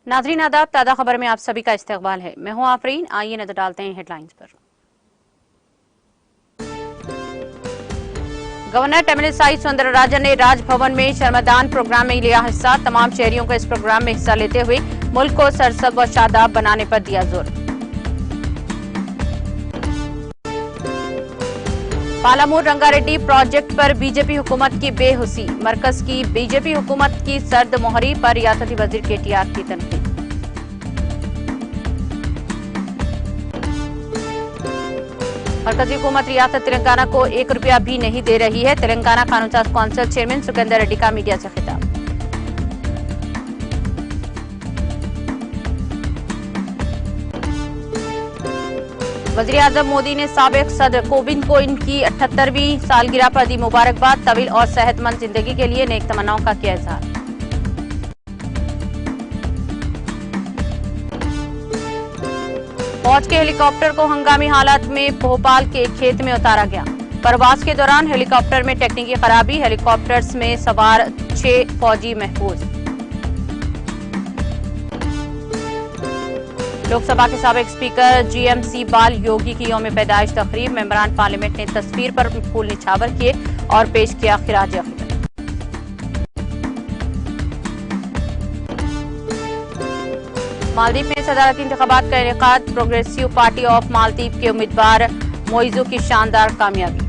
नाज़रीन आदाब, ताज़ा खबर में आप सभी का इस्तकबाल है। मैं हूं आफरीन। आइए नजर डालते हैं हेडलाइंस पर। गवर्नर तमिलिसाई सौंदरराजन ने राजभवन में शर्मदान प्रोग्राम में लिया हिस्सा। तमाम शहरियों को इस प्रोग्राम में हिस्सा लेते हुए मुल्क को सरसब्ज़ व शादाब बनाने पर दिया जोर। पालामूर रंगारेड्डी प्रोजेक्ट पर बीजेपी हुकूमत की बेहुसी। मरकज की बीजेपी हुकूमत की सर्द मोहरी पर रियासती वजीर केटीआर की तनकीद। मरकजी हुकूमत रियासत तेलंगाना को ₹1 भी नहीं दे रही है। तेलंगाना कानून साज कौंसिल चेयरमैन सुकेंदर रेड्डी का मीडिया से खिताब। वज़ीर आज़म मोदी ने साबिक सदर कोविंद को इनकी 78वीं सालगिरह पर दी मुबारकबाद। तवील और सेहतमंद जिंदगी के लिए नेक तमन्नाओं का किया इज़हार। फौज के हेलीकॉप्टर को हंगामी हालात में भोपाल के खेत में उतारा गया। परवाज के दौरान हेलीकॉप्टर में टेक्निकी खराबी। हेलीकॉप्टर्स में सवार 6 फौजी महफूज। लोकसभा के साबिक स्पीकर जीएमसी बाल योगी की यौम पैदाइश तकरीब। मेंबरान पार्लियामेंट ने तस्वीर पर फूल निछावर किए और पेश किया खिराज अकीदत। मालदीव में सदारती इंतखाबात का इनेकाद। प्रोग्रेसिव पार्टी ऑफ मालदीव के उम्मीदवार मोइजू की शानदार कामयाबी।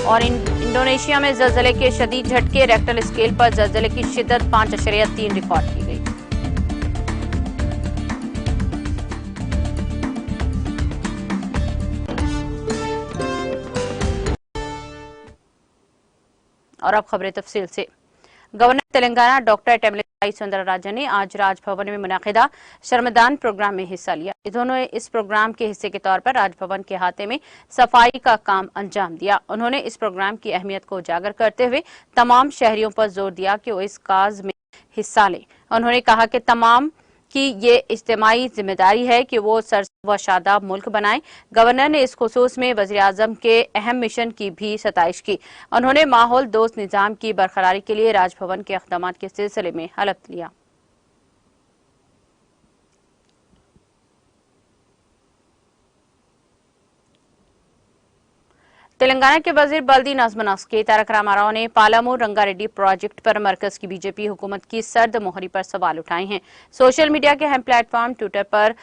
और इंडोनेशिया में जलजले के शदीद झटके। रेक्टर स्केल पर जलजले की शिद्दत 5.3 रिकॉर्ड की गई। और अब खबरें तफसील से। गवर्नर तेलंगाना डॉक्टर तमिलिसाई सौंदरराजन ने आज राजभवन में मुनाकिदा शर्मदान प्रोग्राम में हिस्सा लिया। उन्होंने इस प्रोग्राम के हिस्से के तौर पर राजभवन के अहाते में सफाई का काम अंजाम दिया। उन्होंने इस प्रोग्राम की अहमियत को उजागर करते हुए तमाम शहरियों पर जोर दिया कि वो इस काज में हिस्सा लें। उन्होंने कहा कि तमाम की ये इज्तिमाई जिम्मेदारी है कि वो सरसब्ज़ व शादाब मुल्क बनाएं। गवर्नर ने इस खुसूस में वज़ीर आज़म के अहम मिशन की भी सताइश की। उन्होंने माहौल दोस्त निज़ाम की बरकरारी के लिए राजभवन के इक़दामात के सिलसिले में हलफ लिया। तेलंगाना के वजीर बल्दी नज़्म नस्की तारक रामाराव ने पालामूर रंगारेड्डी प्रोजेक्ट पर मरकज की बीजेपी हुकूमत की सर्द मोहरी पर सवाल उठाए हैं। सोशल मीडिया के अहम प्लेटफॉर्म ट्विटर पर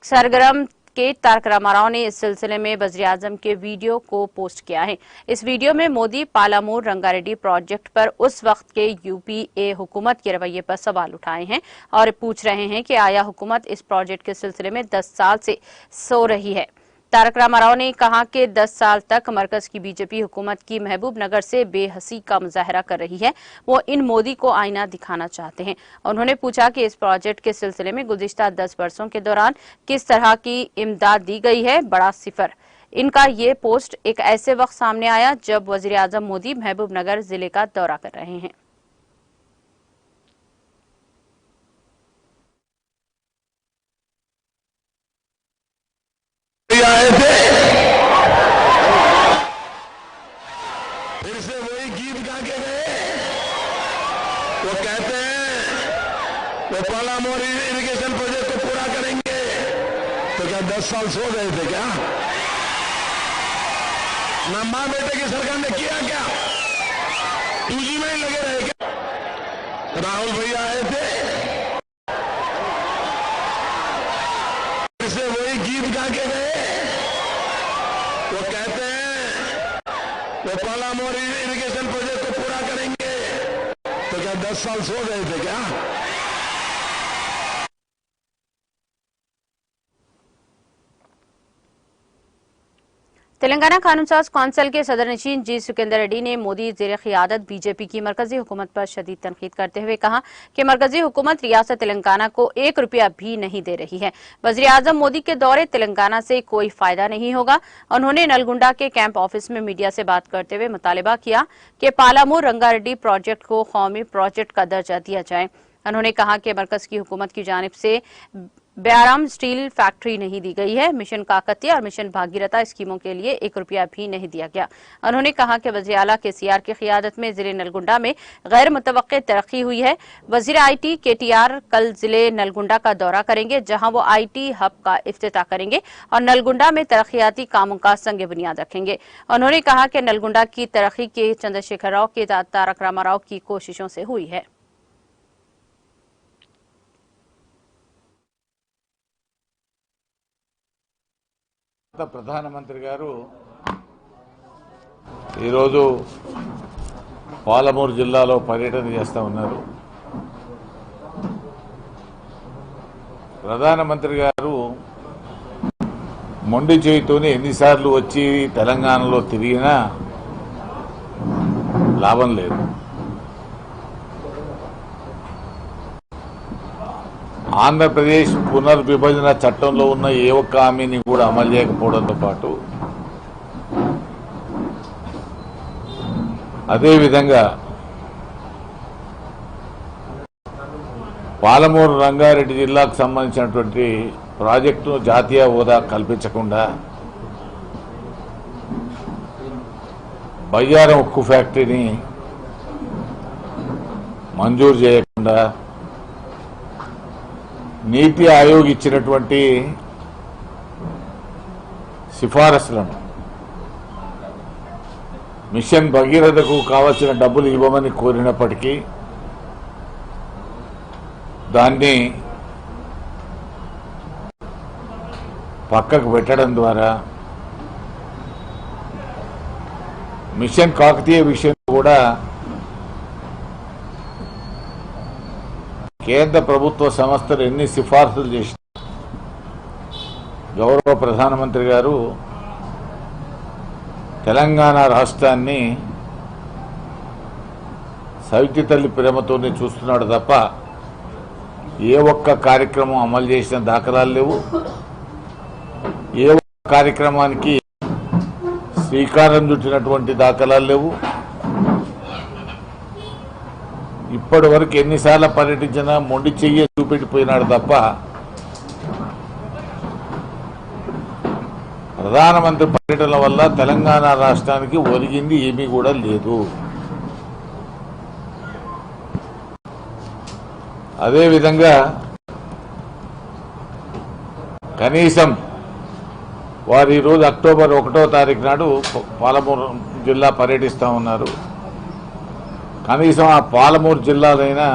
सरगर्म के तारक रामाराव ने इस सिलसिले में वज़ीर आज़म के वीडियो को पोस्ट किया है। इस वीडियो में मोदी पालामूर रंगारेड्डी प्रोजेक्ट पर उस वक्त के यूपीए हुकूमत के रवैये पर सवाल उठाए हैं और पूछ रहे हैं कि आया हुकूमत इस प्रोजेक्ट के सिलसिले में 10 साल से सो रही है। तारक रामाराव ने कहा कि 10 साल तक मरकज की बीजेपी हुकूमत की महबूब नगर से बेहसी का मुजाहरा कर रही है। वो इन मोदी को आईना दिखाना चाहते हैं। उन्होंने पूछा कि इस प्रोजेक्ट के सिलसिले में गुज़िश्ता 10 वर्षों के दौरान किस तरह की इमदाद दी गई है। बड़ा सिफर। इनका ये पोस्ट एक ऐसे वक्त सामने आया जब वज़ीर आज़म मोदी महबूब नगर जिले का दौरा कर रहे हैं। आए थे फिर से वही गीत गा के गए। वो कहते हैं वो पालामूर इरिगेशन प्रोजेक्ट को पूरा करेंगे। तो क्या 10 साल सो गए थे क्या? ना मां बेटे की सरकार ने किया क्या? 2G में ही लगे रहे क्या? राहुल भैया आए थे फिर से वही गीत गा के गए। वो कहते हैं वो पालामूर इरिगेशन प्रोजेक्ट को पूरा करेंगे। तो क्या 10 साल सो गए थे क्या? तेलंगाना कानून साज कौंसिल के सदरनशीन जी सुकेंदर रेड्डी ने मोदी ज़ेर क़ियादत बीजेपी की मरकजी हुकूमत पर शदीद तनकीद करते हुए कहा कि मरकजी हुकूमत रियासत तेलंगाना को ₹1 भी नहीं दे रही है। वज़ीर आज़म मोदी के दौरे तेलंगाना से कोई फायदा नहीं होगा। उन्होंने नलगुंडा के कैंप ऑफिस में मीडिया से बात करते हुए मुतालिबा किया कि पालामूर रंगारेड्डी प्रोजेक्ट को कौमी प्रोजेक्ट का दर्जा दिया जाए। उन्होंने कहा कि मरकज की हुकूमत की जानिब से ब्याराम स्टील फैक्ट्री नहीं दी गई है। मिशन काकतीय और मिशन भागीरथा स्कीमों के लिए 1 रुपया भी नहीं दिया गया। उन्होंने कहा कि वज़ीर आला केसीआर की क़ियादत में जिले नलगुंडा में गैर मुतवक्के तरक्की हुई है। वज़ीर IT KTR कल जिले नलगुंडा का दौरा करेंगे, जहां वो IT हब का इफ्तिताह करेंगे और नलगुंडा में तरक्याती कामों का संग बुनियाद रखेंगे। उन्होंने कहा कि नलगुंडा की तरक्की के चंद्रशेखर राव के तारक रामाराव की कोशिशों से हुई है। ప్రధానమంత్రి గారు ఈరోజు పాలమూరు జిల్లాలో పర్యటన చేస్తూ ఉన్నారు. ప్రధానమంత్రి గారు మొండి చేయితోనే ఎన్నిసార్లు వచ్చి తెలంగాణలో తిరిగినా లాభం లేదు. ఆంధ్రప్రదేశ్ పునర్విభజన చట్టంలో ఉన్న ఏ ఒక్క హామీని కూడా అమలు చేయకపోవడంతో పాటు అదేవిధంగా పాలమూరు రంగారెడ్డి జిల్లాకు సంబంధించినటువంటి ప్రాజెక్టును జాతీయ హోదా కల్పించకుండా, బయ్యారం ఉక్కు ఫ్యాక్టరీని మంజూరు చేయకుండా, నీతి ఆయోగ్ ఇచ్చినటువంటి సిఫారసులను మిషన్ భగీరథకు కావాల్సిన డబ్బులు ఇవ్వమని కోరినప్పటికీ దాన్ని పక్కకు పెట్టడం ద్వారా మిషన్ కాకతీయ విషయంలో కూడా కేంద్ర ప్రభుత్వ సంస్థలు ఎన్ని సిఫార్సులు చేసిన గౌరవ ప్రధానమంత్రి గారు తెలంగాణ రాష్ట్రాన్ని సవితి తల్లి ప్రేమతోనే చూస్తున్నాడు తప్ప ఏ ఒక్క కార్యక్రమం అమలు చేసిన దాఖలాలు లేవు. ఏ ఒక్క కార్యక్రమానికి శ్రీకారం చుట్టినటువంటి దాఖలాలు లేవు. ఇప్పటి వరకు ఎన్నిసార్లు పర్యటించినా మొండి చెయ్యి చూపెట్టిపోయినాడు తప్ప ప్రధానమంత్రి పర్యటన వల్ల తెలంగాణ రాష్ట్రానికి ఒరిగింది ఏమీ కూడా లేదు. అదేవిధంగా కనీసం వారు ఈరోజు అక్టోబర్ 1వ తారీఖు నాడు పాలమూరు జిల్లా పర్యటిస్తూ ఉన్నారు. కనీసం ఆ పాలమూరు జిల్లాలైనా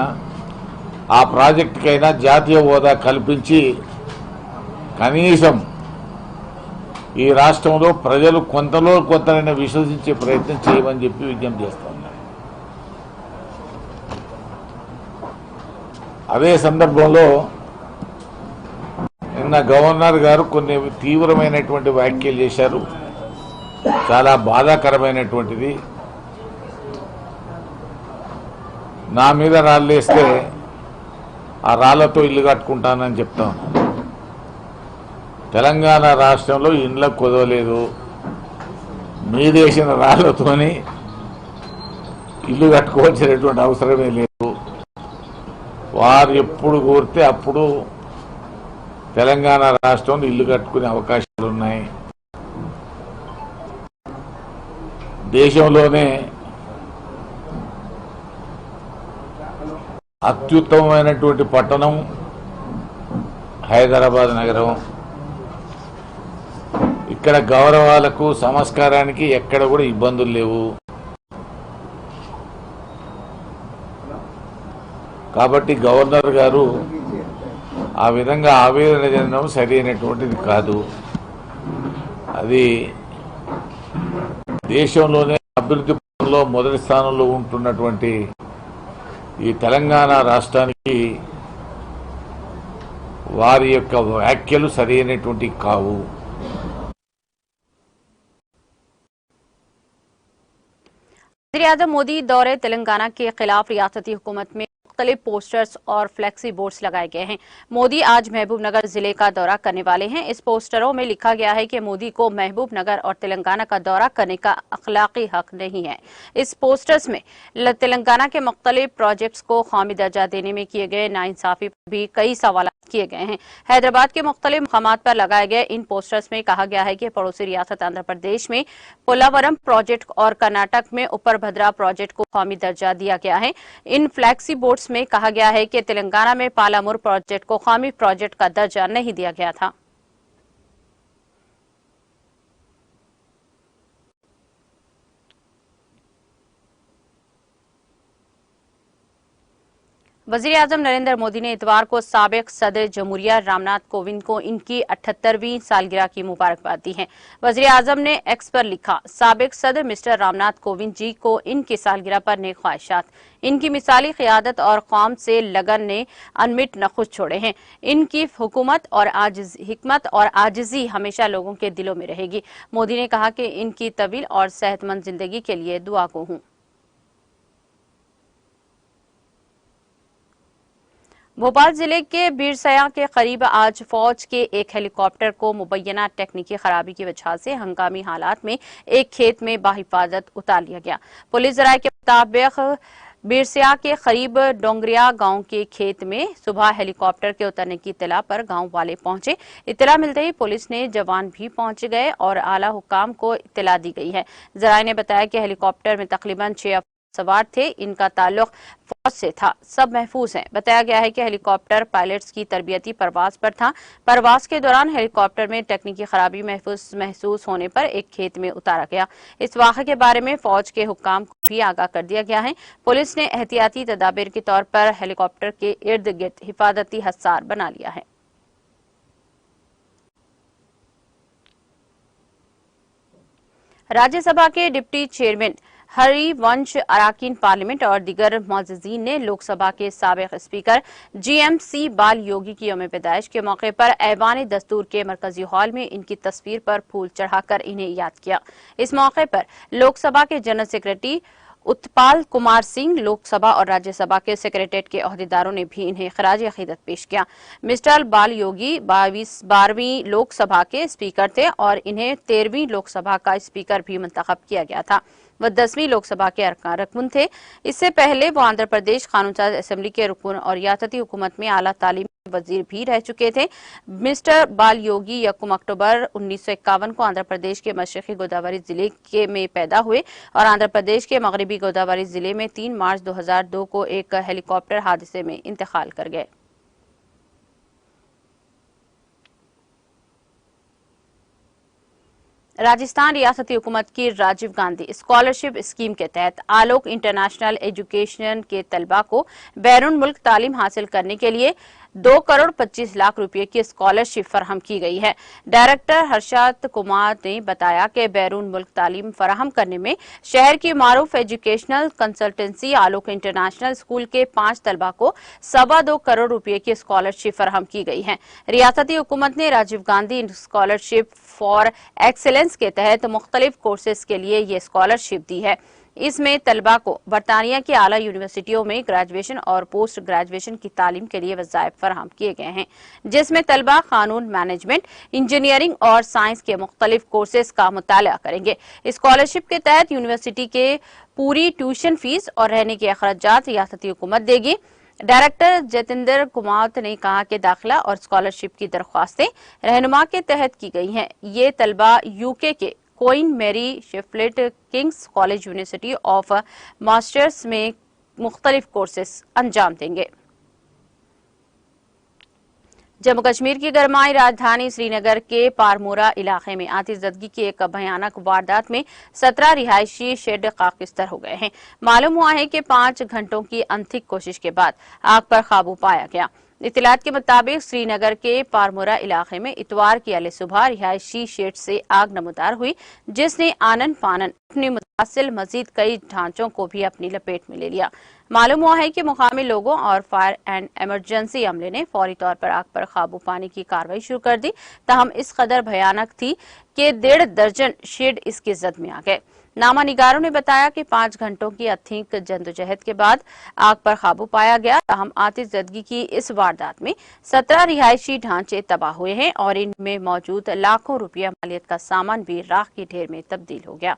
ఆ ప్రాజెక్టుకైనా జాతీయ హోదా కల్పించి కనీసం ఈ రాష్ట్రంలో ప్రజలు కొంతలో కొంతైనా విశ్వసించే ప్రయత్నం చేయమని చెప్పి విజ్ఞప్తి చేస్తా ఉన్నారు. అదే సందర్భంలో నిన్న గవర్నర్ గారు కొన్ని తీవ్రమైనటువంటి వ్యాఖ్యలు చేశారు. చాలా బాధాకరమైనటువంటిది. నా మీద రాళ్ళేస్తే ఆ రాళ్లతో ఇల్లు కట్టుకుంటానని చెప్తా ఉన్నాను. తెలంగాణ రాష్ట్రంలో ఇండ్లకు కుదవలేదు. మీదేసిన రాళ్లతోని ఇల్లు కట్టుకోవాల్సినటువంటి అవసరమే లేదు. వారు ఎప్పుడు కోరితే అప్పుడు తెలంగాణ రాష్ట్రంలో ఇల్లు కట్టుకునే అవకాశాలు ఉన్నాయి. దేశంలోనే అత్యుత్తమమైనటువంటి పట్టణం హైదరాబాద్ నగరం. ఇక్కడ గౌరవాలకు సంస్కారానికి ఎక్కడ కూడా ఇబ్బందులు లేవు. కాబట్టి గవర్నర్ గారు ఆ విధంగా ఆవేదన చెందడం సరైనటువంటిది కాదు. అది దేశంలోనే అభివృద్ధి పథంలో మొదటి స్థానంలో ఉంటున్నటువంటి ఈ తెలంగాణ రాష్ట్రానికి వారి యొక్క వ్యాఖ్యలు సరైనటువంటి కావు. वज़ीर-ए-आज़म मोदी दौरे तेलंगाना के खिलाफ रियासती हुकूमत में मुख्तलिफ पोस्टर्स और फ्लेक्सी बोर्ड्स लगाए गए हैं। मोदी आज महबूबनगर जिले का दौरा करने वाले हैं। इस पोस्टरों में लिखा गया है कि मोदी को महबूबनगर और तेलंगाना का दौरा करने का अखलाकी हक नहीं है। इस पोस्टर्स में तेलंगाना के मुख्तलिफ प्रोजेक्ट्स को कौमी दर्जा देने में किए गए नाइंसाफी पर भी कई सवाल किए गए हैं। हैदराबाद के मुख्तलिफ मकामात पर लगाए गए इन पोस्टर्स में कहा गया है कि पड़ोसी रियासत आंध्र प्रदेश में पोलावरम प्रोजेक्ट और कर्नाटक में ऊपर भद्रा प्रोजेक्ट को कौमी दर्जा दिया गया है। इन फ्लैक्सी बोर्ड्स में कहा गया है कि तेलंगाना में पालामुर प्रोजेक्ट को कौमी प्रोजेक्ट का दर्जा नहीं दिया गया था। वज़ीर-ए-आज़म नरेंद्र मोदी ने इतवार को साबिक सदर जमहूरिया रामनाथ कोविंद को इनकी 78वीं सालगिरह की मुबारकबाद दी है। वज़ीर-ए-आज़म ने एक्स पर लिखा, साबिक सदर मिस्टर रामनाथ कोविंद जी को इनकी सालगिरह पर नेक ख्वाहिशात। इनकी मिसाली क़ियादत और कौम से लगन ने अनमिट नखुश छोड़े हैं। इनकी हुकूमत और हिकमत और आजिज़ी हमेशा लोगों के दिलों में रहेगी। मोदी ने कहा कि इनकी तवील और सेहतमंद जिंदगी के लिए दुआ को हूँ। भोपाल जिले के बीरसया के करीब आज फौज के एक हेलीकॉप्टर को मुबैना तकनीकी खराबी की वजह से हंगामी हालात में एक खेत में बाहिफाजत उतार लिया गया। पुलिस जराये के मुताबिक बीरसया के करीब डोंगरिया गांव के खेत में सुबह हेलीकॉप्टर के उतरने की इत्तला पर गांव वाले पहुंचे। इत्तला मिलते ही पुलिस ने जवान भी पहुंच गए और आला हुकाम को इत्तला दी गई है। जराये ने बताया कि हेलीकॉप्टर में तकरीबन 6 सवार थे। इनका ताल्लुक फौज से था। सब महफूज हैं। बताया गया है कि हेलीकॉप्टर पायलट्स की तरबियती परवाज पर था। परवाज के दौरान हेलीकॉप्टर में तकनीकी खराबी महसूस होने पर एक खेत में उतारा गया। इस वाक़े के बारे में फौज के हुक्काम को भी आगाह कर दिया गया है। पुलिस ने एहतियाती तदाबीर के तौर पर हेलीकॉप्टर के इर्द गिर्द हिफाजती हसार बना लिया है। राज्यसभा के डिप्टी चेयरमैन हरिवंश अराकीन पार्लियामेंट और दीगर मुअज़्ज़िज़ीन ने लोकसभा के साबिक स्पीकर जीएमसी बाल योगी की यौम पैदाइश के मौके पर ऐवान दस्तूर के मरकजी हॉल में इनकी तस्वीर पर फूल चढ़ाकर इन्हें याद किया। इस मौके पर लोकसभा के जनरल सेक्रेटरी उत्पाल कुमार सिंह, लोकसभा और राज्यसभा के सेक्रेटरीट के अहदेदारों ने भी इन्हें खराज अकीदत पेश किया। मिस्टर बाल योगी 12वीं लोकसभा के स्पीकर थे और इन्हें 13वीं लोकसभा का स्पीकर भी मुंतखब किया गया था। वह 10वीं लोकसभा के रकन थे। इससे पहले वो आंध्र प्रदेश कानून साज असेंबली के रुकन और रियासती हुकूमत में आला तालीम वजीर भी रह चुके थे। मिस्टर बाल योगी 1 अक्टूबर 1951 को आंध्र प्रदेश के मशरकी गोदावरी जिले में पैदा हुए और आंध्र प्रदेश के मगरबी गोदावरी जिले में 3 मार्च 2002 को एक हेलीकॉप्टर हादसे में इंतकाल कर गए। राजस्थान रियासती हुकूमत की राजीव गांधी स्कॉलरशिप स्कीम के तहत आलोक इंटरनेशनल एजुकेशन के तलबा को बैरून मुल्क तालीम हासिल करने के लिए 2 करोड़ 25 लाख रुपए की स्कॉलरशिप फराहम की गई है। डायरेक्टर हर्षद कुमार ने बताया कि बैरून मुल्क तालीम फराहम करने में शहर की मारूफ एजुकेशनल कंसल्टेंसी आलोक इंटरनेशनल स्कूल के 5 तलबा को 2.25 करोड़ रुपए की स्कॉलरशिप फराहम की गई है। रियासती हुकूमत ने Rajiv Gandhi scholarship for excellence के तहत मुख्तलिफ कोर्सेज के लिए ये स्कॉलरशिप दी है। इसमें तलबा को बरतानिया की आला यूनिवर्सिटियों में ग्रेजुएशन और पोस्ट ग्रेजुएशन की तालीम के लिए वज़ाइफ फराहम किए गए हैं, जिसमें तलबा कानून, मैनेजमेंट, इंजीनियरिंग और साइंस के मुख्तलिफ कोर्सेज का मुताला करेंगे। स्कॉलरशिप के तहत यूनिवर्सिटी के पूरी ट्यूशन फीस और रहने के अखराजात रियासती हुकूमत देगी। डायरेक्टर जतेंद्र कुमार ने कहा कि दाखिला और स्कॉलरशिप की दरख्वास्तें रहनुमा के तहत की गई हैं। ये तलबा यूके के Queen Mary Sheffield King's college university of masters में मुख्तलिफ कोर्सेज अंजाम देंगे। जम्मू कश्मीर की गरमाई राजधानी श्रीनगर के पारमोरा इलाके में आतिशज़दगी की एक भयानक वारदात में 17 रिहायशी शेड खाकिस्तर हो गए हैं। मालूम हुआ है कि 5 घंटों की अनथिक कोशिश के बाद आग पर काबू पाया गया। इत्तलात के मुताबिक श्रीनगर के पारमोरा इलाके में इतवार की अले सुबह रिहायशी शेड से आग नमदार हुई, जिसने आनन फानन अपनी मुतासिल मजीद कई ढांचों को भी अपनी लपेट में ले लिया। मालूम हुआ है कि मुकामी लोगों और फायर एंड इमरजेंसी अमले ने फौरी तौर पर आग पर काबू पाने की कार्रवाई शुरू कर दी। ताहम इस कदर भयानक थी कि 1.5 दर्जन शेड इसकी जद में आ गए। नामा निगारों ने बताया कि 5 घंटों की अथीक जद्दोजहद के बाद आग पर काबू पाया गया। ताहम आतिशज़दगी की इस वारदात में 17 रिहायशी ढांचे तबाह हुए हैं और इनमें मौजूद लाखों रुपया मालियत का सामान भी राख की ढेर में तब्दील हो गया।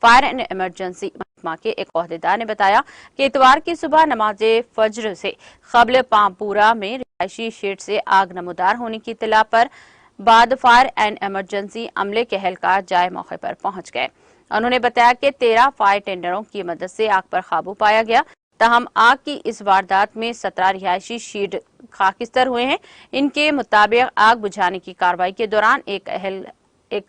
फायर एंड इमरजेंसी महकमा के एक अहदेदार ने बताया कि इतवार की सुबह नमाज फज्र से कबल पामपुरा में रिहायशी शेड से आग नमूदार होने की इत्तला पर बाद फायर एंड इमरजेंसी अमले के एहलकार जाए मौके पर पहुंच गए। उन्होंने बताया कि 13 फायर टेंडरों की मदद से आग पर काबू पाया गया। तहम आग की इस वारदात में 17 रिहायशी शेड खाकिस्तर हुए हैं। इनके मुताबिक आग बुझाने की कार्रवाई के दौरान एक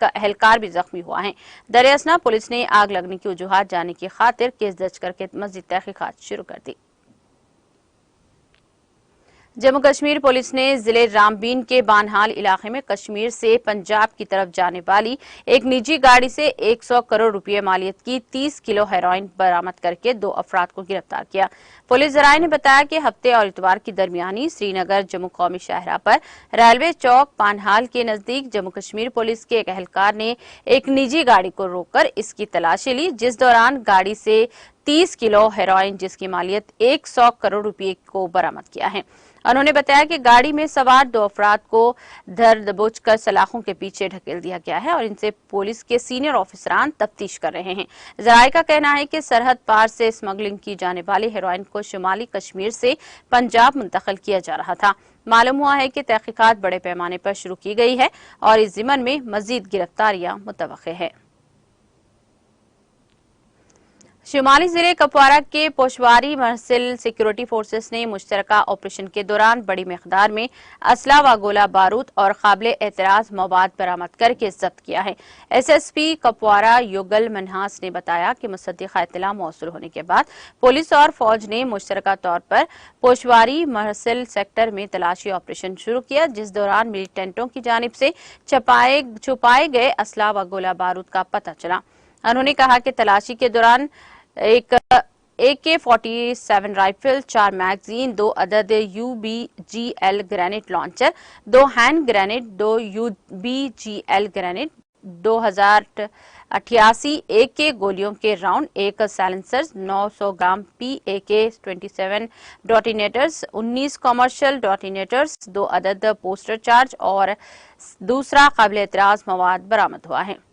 एहलकार भी जख्मी हुआ है। दरियासना पुलिस ने आग लगने की वजूहात जानने की खातिर केस दर्ज करके मजीद तहकीकात शुरू कर दी। जम्मू कश्मीर पुलिस ने जिले रामबीन के बानहाल इलाके में कश्मीर से पंजाब की तरफ जाने वाली एक निजी गाड़ी से 100 करोड़ रुपए मालियत की 30 किलो हेरोइन बरामद करके 2 अफराद को गिरफ्तार किया। पुलिस जराये ने बताया कि हफ्ते और इतवार की दरमियानी श्रीनगर जम्मू कौमी शाहरा पर रेलवे चौक बानहाल के नजदीक जम्मू कश्मीर पुलिस के एक एहलकार ने एक निजी गाड़ी को रोककर इसकी तलाशी ली, जिस दौरान गाड़ी से 30 किलो हेरोइन जिसकी मालियत 100 करोड़ रुपए को बरामद किया है। उन्होंने बताया कि गाड़ी में सवार 2 अफराद को धर दबोच कर सलाखों के पीछे ढकेल दिया गया है और इनसे पुलिस के सीनियर ऑफिसरान तफ्तीश कर रहे हैं। जराये का कहना है कि सरहद पार से स्मगलिंग की जाने वाली हेरोइन को शुमाली कश्मीर से पंजाब मुंतकिल किया जा रहा था। मालूम हुआ है कि तहकीकात बड़े पैमाने पर शुरू की गई है और इस जिमन में मजीद गिरफ्तारियां मुतवक्के है। शुमाली जिले कपवारा के पोशवारी महसिल सिक्योरिटी फोर्सेस ने मुश्तरका ऑपरेशन के दौरान बड़ी मिकदार में असला व गोला बारूद और काबिल एतराज मवाद बरामद करके जब्त किया है। SSP कपवारा युगल मनहास ने बताया कि मुसद्दिका इत्तला मौसूल होने के बाद पुलिस और फौज ने मुश्तरका तौर पर पोशवारी महसिल सेक्टर में तलाशी ऑपरेशन शुरू किया, जिस दौरान मिलिटेंटों की जानिब से छुपाए गए असला व गोला बारूद का पता चला। उन्होंने कहा कि तलाशी के दौरान एक AK-47 राइफल, 4 मैगजीन, 2 अदद UBGL grenade launcher, 2 hand grenade, 2 UBGL grenade, 2088 AK गोलियों के राउंड, 1 साइलेंसर्स, 900 ग्राम PAK-27 डेटोनेटर्स, 19 कमर्शियल डेटोनेटर्स, 2 अदद पोस्टर चार्ज और दूसरा काबिल एतराज मवाद बरामद हुआ है।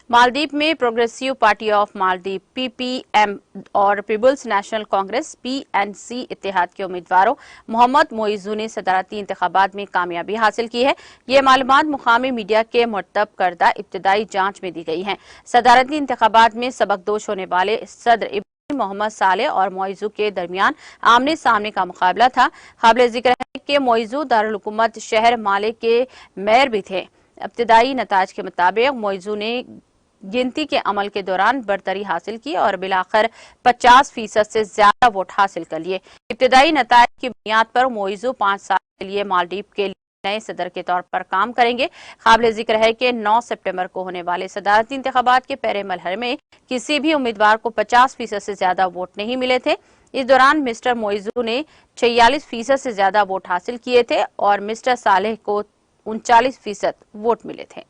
मालदीव में progressive party of Maldives PPM और पीपुल्स नेशनल कांग्रेस PNC इत्तेहाद के उम्मीदवारों मोहम्मद मोइजू ने सदारती इंतखाबात में कामयाबी हासिल की है। ये मालूमात मुकामी मीडिया के मुर्तब करदा इब्तदाई जांच में दी गई हैं। सदारती इंतखाबात में सबकदोश होने वाले सदर इब्राहिम मोहम्मद सालेह और मोइजू के दरमियान आमने सामने का मुकाबला था। काबिल जिक्र है कि मोइजू दारुल हुकूमत शहर माले के मेयर भी थे। इब्तदाई नताज के मुताबिक मोइजू ने गिनती के अमल के दौरान बरतरी हासिल की और बिलाखिर 50% से ज्यादा वोट हासिल कर लिए। इब्तदाई नताज की बुनियाद पर मोइजू 5 साल के लिए मालदीव के नए सदर के तौर पर काम करेंगे। काबिल जिक्र है कि 9 सितंबर को होने वाले सदारती इंतखाबात के पहले मरहले में किसी भी उम्मीदवार को 50% से ज्यादा वोट नहीं मिले थे। इस दौरान मिस्टर मोइजू ने 46% से ज्यादा वोट हासिल किए थे और मिस्टर सालेह को 39% वोट मिले थे।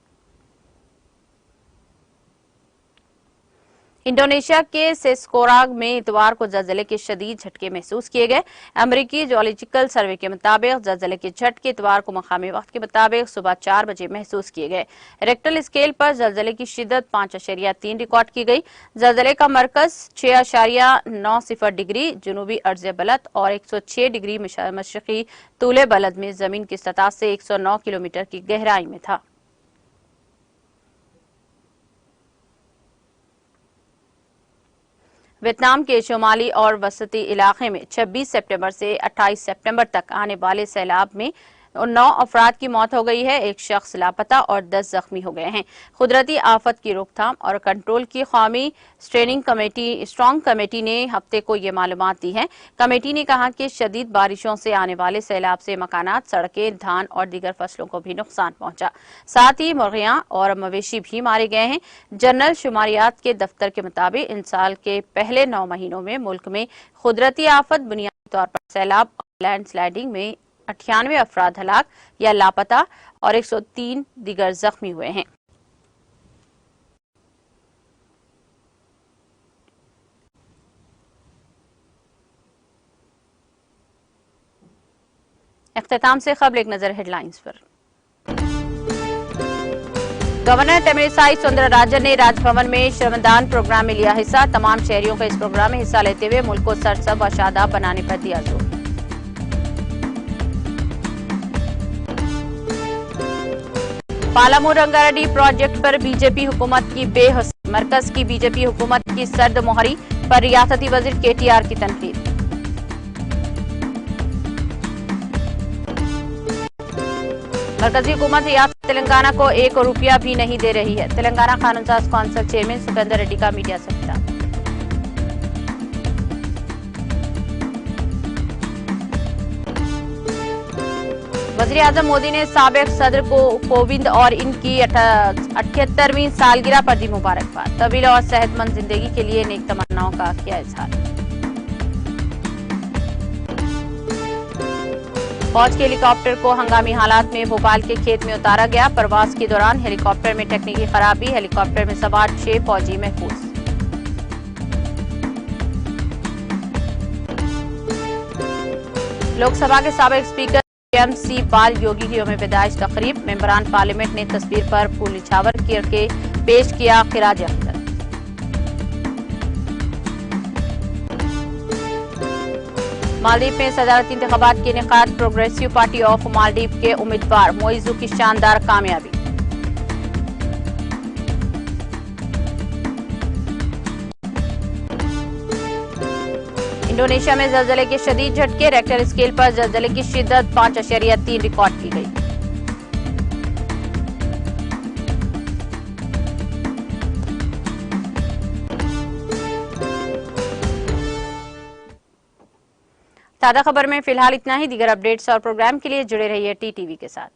इंडोनेशिया के सेस्कोराग में इतवार को जलजले के शदीद झटके महसूस किए गए। अमेरिकी जियोलॉजिकल सर्वे के मुताबिक जलजले के झटके इतवार को मकामी वक्त के मुताबिक सुबह 4 बजे महसूस किए गए। रेक्टल स्केल पर जलजले की शिद्दत 5.3 रिकॉर्ड की गई। जलजले का मरकज 6.90 डिग्री जनूबी अर्ज बलद और 106 डिग्री मशरकी तूले बलद में जमीन की सतह से 109 किलोमीटर की गहराई में था। वियतनाम के शुमाली और वसती इलाके में 26 सितंबर से 28 सितंबर तक आने वाले सैलाब में 9 अफराद की मौत हो गई है। एक शख्स लापता और 10 जख्मी हो गए हैं। कुदरती आफत की रोकथाम और कंट्रोल की कौमी स्ट्रांग कमेटी ने हफ्ते को ये मालूमात दी है। कमेटी ने कहा कि शदीद बारिशों से आने वाले सैलाब से मकानात, सड़कें, धान और दीगर फसलों को भी नुकसान पहुंचा। साथ ही मुर्गियां और मवेशी भी मारे गए हैं। जनरल शुमारियात के दफ्तर के मुताबिक इन साल के पहले 9 महीनों में मुल्क में कुदरती आफत, बुनियादी तौर पर सैलाब और लैंडस्लाइडिंग में 98 अफराद हलाक या लापता और 103 दीगर जख्मी हुए हैं। इख्तिताम से खबर एक नजर हेडलाइंस पर। गवर्नर तमिलिसाई सौंदरराजन ने राजभवन में श्रमदान प्रोग्राम में लिया हिस्सा। तमाम शहरियों का इस प्रोग्राम में हिस्सा लेते हुए मुल्क को सरसब व शादाब बनाने पर दिया जोर। पालामू रंगारेड्डी प्रोजेक्ट पर बीजेपी हुकूमत की बेहसी। मरकज की बीजेपी हुकूमत की सर्द मोहरी पर रियासती वजीर केटीआर की तनकीद। मरकजी हुकूमत रियासत तेलंगाना को 1 रुपया भी नहीं दे रही है। तेलंगाना कानून साज कौंसिल चेयरमैन सुपेंदर रेड्डी का मीडिया से खिताब। वज़ीर आज़म मोदी ने साबिक सदर को कोविंद और इनकी 78वीं सालगिरह पर दी मुबारकबाद। तवील और सेहतमंद जिंदगी के लिए नेक तमन्नाओं का किया इजहार। फौज के हेलीकॉप्टर को हंगामी हालात में भोपाल के खेत में उतारा गया। प्रवास के दौरान हेलीकॉप्टर में तकनीकी खराबी। हेलीकॉप्टर में सवार 6 फौजी महफूज। लोकसभा के साबिक स्पीकर एमसी बाल योगी की यौम पैदाइश तकरीब। मेंबरान पार्लियामेंट ने तस्वीर पर फूल निछावर करके पेश किया खिराज अकीदत। मालदीव में सदारती इंतखाबात के इनेकाद। प्रोग्रेसिव पार्टी ऑफ मालदीव के उम्मीदवार मोइजू की शानदार कामयाबी। इंडोनेशिया में जलजले के शदीद झटके। रेक्टर स्केल पर जलजले की शिद्दत 5.3 रिकॉर्ड की गई। ताज़ा खबर में फिलहाल इतना ही। दीगर अपडेट्स और प्रोग्राम के लिए जुड़े रहिए टीटीवी के साथ।